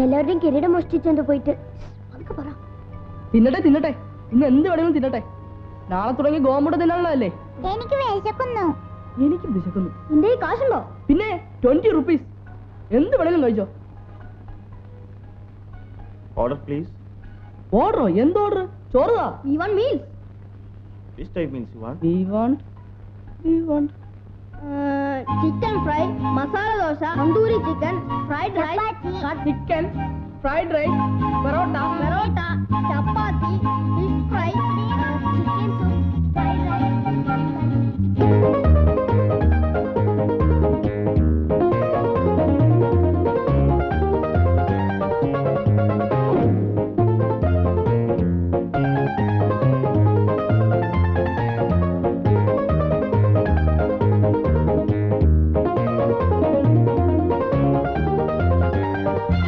എല്ലാവരുടെയും കിരീടം മോഷ്ടിച്ചെന്ന് പോയിട്ട് അതൊക്കെ പറ. തിന്നട്ടെ തിന്നട്ടെ, ഇന്ന് എന്ത് വേണമെങ്കിലും തിന്നട്ടെ. നാളെ തുടങ്ങി ഗോമുട തിന്നാനുള്ളതല്ലേ. എനിക്ക് വിശക്കുന്നു. എനിക്ക് വിശക്കുന്നു. നിന്റെ കാശുണ്ടോ? പിന്നെ 20 rupees. എന്ത് വേണമെങ്കിലും കഴിച്ചോ. Order please. ഓർഡറോ? എന്ത് order? ചോറുതാ. We want meals. Which type meals you want? We want chicken fry, masala dosa, tandoori chicken, fried rice, chicken, fried rice, parotta, chapati, fish fry, chicken soup,